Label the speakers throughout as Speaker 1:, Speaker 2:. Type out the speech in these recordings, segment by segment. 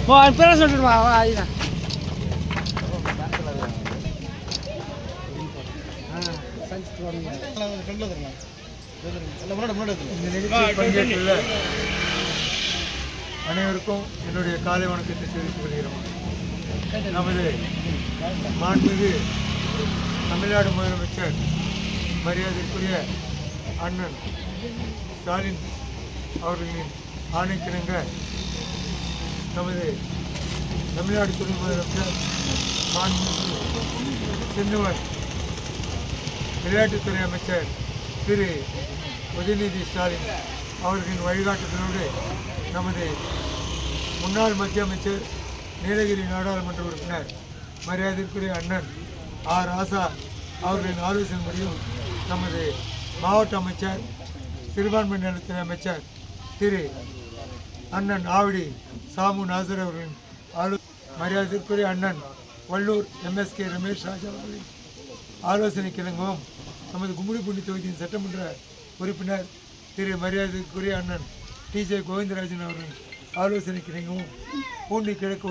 Speaker 1: பேர சொல்லிட்டுமா ஐயா
Speaker 2: பங்கேற்றுள்ள அனைவருக்கும் என்னுடைய காலை வணக்கத்தை தெரிவித்துக் கொள்கிறோம். நமது மாண்புமிகு தமிழ்நாடு முதலமைச்சர் மரியாதைக்குரிய அண்ணன் ஸ்டாலின் அவர்களின் ஆணைக்கிணங்க நமது தமிழ்நாடு துணை முதலமைச்சர் மாண்புமிகு சின்னவர் விளையாட்டுத்துறை அமைச்சர் திரு உதயநிதி ஸ்டாலின் அவர்களின் வழிகாட்டுதலோடு நமது முன்னாள் மத்திய அமைச்சர் நீலகிரி நாடாளுமன்ற உறுப்பினர் மரியாதைக்குரிய அண்ணன் ஆர் ராசா அவர்களின் ஆலோசனைப்படியும் நமது மாவட்ட அமைச்சர் சிறுபான்மை நலத்துறை அமைச்சர் திரு அண்ணன் ஆவடி சாமு நாசர் அவர்களின் மரியாதைக்குரிய அண்ணன் வள்ளூர் MSK ரமேஷ் ராஜா அவர்களின் ஆலோசனை கிணங்கவும் நமது கும்மிடிப்பூண்டி தொகுதியின் சட்டமன்ற உறுப்பினர் திரு மரியாதைக்குரிய அண்ணன் TJ கோவிந்தராஜன் அவர்களின் ஆலோசனை கிணங்கவும் பூண்டி கிழக்கு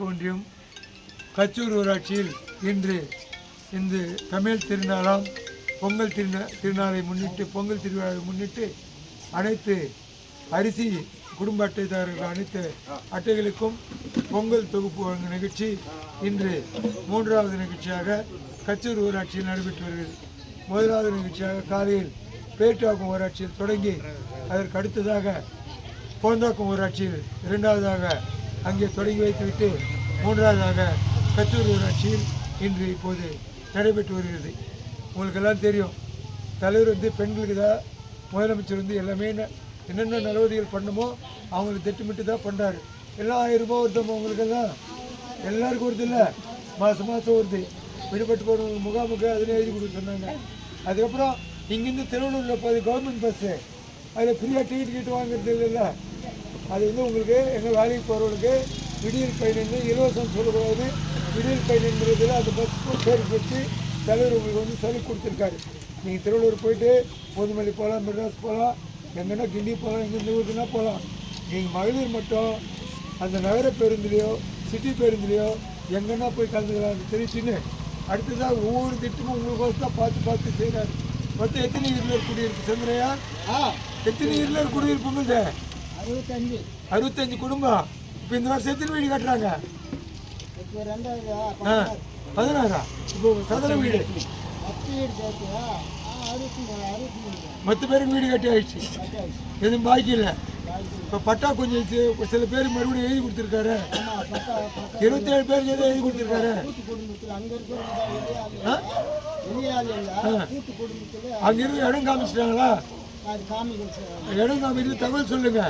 Speaker 2: ஒன்றியம் கச்சூர் ஊராட்சியில் இன்று இந்த தமிழ் திருநாளாம் பொங்கல் திருநாளை முன்னிட்டு பொங்கல் திருவிழாவை முன்னிட்டு அனைத்து அரிசி குடும்ப அட்டைதாரர்கள் அனைத்து அட்டைகளுக்கும் பொங்கல் தொகுப்பு வழங்கும் நிகழ்ச்சி இன்று 3வது நிகழ்ச்சியாக கச்சூர் ஊராட்சியில் நடைபெற்று வருகிறது. முதலாவது நிகழ்ச்சியாக காலையில் பேட்டாக்கும் ஊராட்சியில் தொடங்கி அதற்கு அடுத்ததாக போந்தாக்கும் ஊராட்சியில் 2வதாக அங்கே தொடங்கி வைத்துவிட்டு 3வதாக கச்சூர் ஊராட்சியில் இன்று இப்போது நடைபெற்று வருகிறது. உங்களுக்கெல்லாம் தெரியும், தலைவர் பெண்களுக்கு தான் முதலமைச்சர் எல்லாமே என்னென்ன நடவடிக்கைகள் பண்ணுமோ அவங்களுக்கு திட்டமிட்டு தான் பண்ணுறாரு. எல்லாம் 1000 ரூபாய் ஒருத்தவங்க அவங்களுக்கெல்லாம் எல்லாருக்கும் வருது இல்லை, மாதம் வருது. விடுபட்டு போனவங்க முகாமுக்கு அதில் எழுதி கொடுக்க சொன்னாங்க. அதுக்கப்புறம் இங்கேருந்து திருவள்ளூரில் போகுது கவர்மெண்ட் பஸ்ஸு, அதில் ஃப்ரீயாக டிக்கெட் வாங்குறது இல்லைல்ல. அது உங்களுக்கு எங்கள் வேலைக்கு போகிறவங்களுக்கு விடியல் பயணம்னு இலவசம் சொல்லக்கூடாது. விடியல் பயணங்கிறதுல அந்த பஸ் பேர் வச்சு தலைவர் உங்களுக்கு சொல்லி கொடுத்துருக்காரு. நீங்கள் திருவள்ளூர் போயிட்டு பொதுமல்லி போகலாம், மெட்ராஸ் போகலாம், எங்கன்னா கிண்டி போகலாம், எங்கேருந்து ஊருக்குன்னா போகலாம். நீங்கள் மகளிர் மட்டும் அந்த நகர பேருந்துலையோ சிட்டி பேருந்துலையோ எங்கன்னா போய் கலந்துக்கலாம் தெரிவிச்சுன்னு அடுத்ததாக ஒவ்வொரு திட்டமும் உங்களுக்கு தான் பார்த்து செய்கிறாரு. மொத்தம் எத்தனை இருளர் குடியிருப்பு சந்திரையா? எத்தனை இருளர் குடியிருப்பு உங்களுது? 65 குடும்பம். இப்போ இந்த வருஷம் எத்தனை வீடு கட்டுறாங்க? 16. இப்போ சதுர வீடு 10 பேருக்கு வீடு கட்டி ஆயிடுச்சு, எதுவும் பாக்கி இல்லை. இப்போ பட்டா கொஞ்சம் சில பேர் மறுபடியும் எழுதி கொடுத்துருக்காரு. 27 பேருக்கு எதுவும் எழுதி கொடுத்துருக்காரு. அங்கிருந்து இடம் காமிச்சிட்டாங்களா? இடம் காமிக்கிறது தகவல் சொல்லுங்க,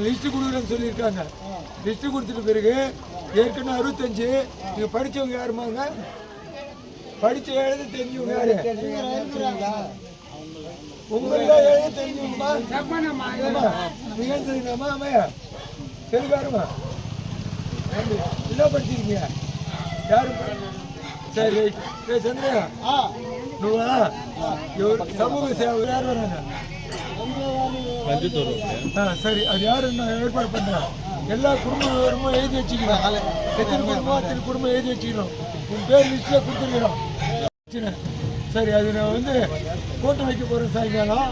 Speaker 2: லிஸ்ட்டு கொடுக்குறேன்னு சொல்லியிருக்காங்க. லிஸ்ட்டு கொடுத்துட்ட பிறகு ஏற்கனவே 65 நீங்கள் படித்தவங்க யாருமாங்க? படித்து எழுத தெரிஞ்சவங்க யாரு? உங்கள எழுத தெரிஞ்சவங்கம்மா நீங்க தெரியுங்கம்மா? அம்மையா தெலுங்காருமா? என்ன படிச்சிருக்கீங்க? யாரு? சரி சந்திரா நூவா சமூக சேவை யார் வராங்க? சரி, அது யாரு நான் ஏற்பாடு பண்ணுறேன். எல்லா குடும்ப விவரமும் எழுதி வச்சுக்கிறோம். எத்தனை குடும்பம் அத்தனை குடும்பம் எழுதி வச்சுக்கிறோம். உன் பேர் லிஸ்ட்டில் கொடுத்துருக்குறோம். சரி, அது நான் கூட்டம் வைக்க போகிறேன் சாயங்காலம்.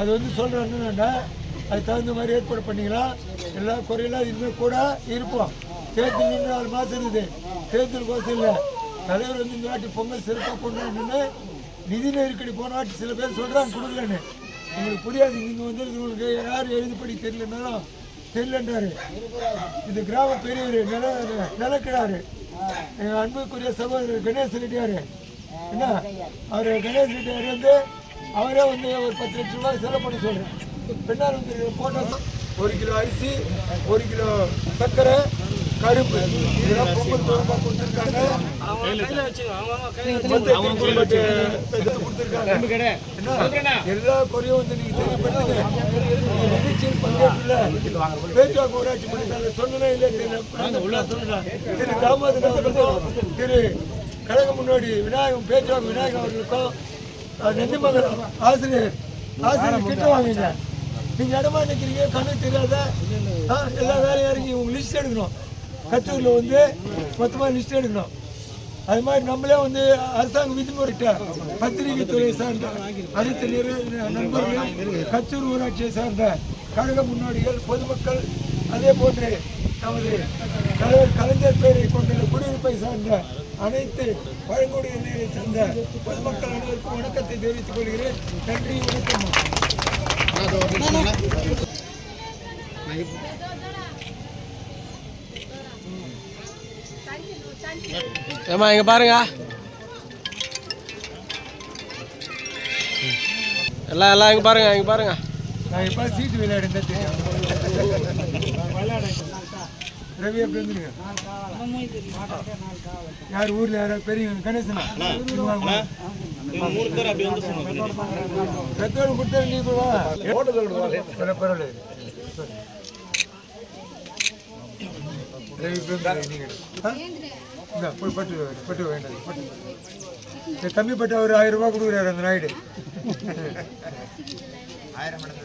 Speaker 2: அது சொல்கிறேன் என்னென்னா அதுக்கு தகுந்த மாதிரி ஏற்பாடு பண்ணிக்கலாம். எல்லா குறையெல்லாம் இனிமேல் கூட இருப்போம். தேர்தல் 4 மாதம் இருக்குது. தேர்தல் கோசம் இல்லை, தலைவர் இந்த வாட்டி பொங்கல் சிறப்பாக கொண்டாடணுன்னு நிதி நெருக்கடி போன வாட்டி சில பேர் சொல்கிறாங்க கொடுக்கலன்னு. உங்களுக்கு புரியாது. இங்கே உங்களுக்கு யார் எழுதி படி தெரியலன்றாரு. இந்த கிராம பெரியவர் நிலக்கிடாரு எங்கள் அன்புக்குரிய சகோதரர் கணேஷ் ரெட்டியார். என்ன அவர் கணேஷ் ரெட்டியார் அவரே ஒரு 10 லட்சம் ரூபாய் செலவு பண்ண சொல்கிறேன். பின்னால் போட்டோ 1 கிலோ அரிசி, 1 கிலோ சர்க்கரை, கரும்பு இதெல்லாம் பொங்கல் தோறமாக கொடுத்துருக்காங்க. எல்லா குறையும் நீங்கள் தெரியப்படுத்துங்க. நிகழ்ச்சியில் பங்கேற்றுள்ள பேச்சுவாக்கு ஊராட்சி மன்ற சொன்னே இல்லை சொல்றேன். திரு தாமோதரன் அவர்களுக்கும் திரு கழக முன்னோடி பேச்சுவாக்கு விநாயகம் அவர்களுக்கும் நெஞ்சிமங்கலம் ஆசிரியர் கிட்ட வாங்குங்க. நீங்கள் இடமா நிற்கிறீங்க, கண்ணு தெரியாத எல்லா வேலையும் இறங்கி உங்கள் லிஸ்ட் எடுக்கணும். கச்சூரில் வந்து மொத்தமாக லிஸ்ட் எடுக்கணும். அது மாதிரி நம்மளே வந்து அரசாங்க விதிமுறைகிட்ட பத்திரிகை துறையை சார்ந்த அனைத்து நண்பர்களும் கச்சூர் ஊராட்சியை சார்ந்த கழக முன்னோடிகள், பொதுமக்கள், அதே போன்று நமது தலைவர் கலைஞர் பெயரை கொண்டுள்ள குடியிருப்பை சார்ந்த அனைத்து பழங்குடியினரை சார்ந்த பொதுமக்கள் அனைவருக்கும் வணக்கத்தை தெரிவித்துக் கொள்கிறேன். நன்றி, வணக்கம்.
Speaker 1: ஏமா இங்க பாருங்க, எல்லாம் இங்க பாருங்க, இங்க பாருங்க.
Speaker 2: நான் இப்போ சீட்டு விளையாடுங்க தெரியும். ரவி எப்படி வந்துருங்க? யார் ஊரில் யாராவது பெரிய கணேசனா பெத்தோடு கொடுத்தா நீ போவா பரவாயில்ல. ரவி நீங்கள் போய் பட்டு வேண்டாம். பட்டு கம்மி பட்ட ஒரு 1000 ரூபா கொடுக்குறாரு அந்த நாயுடு. 1000 மடங்கு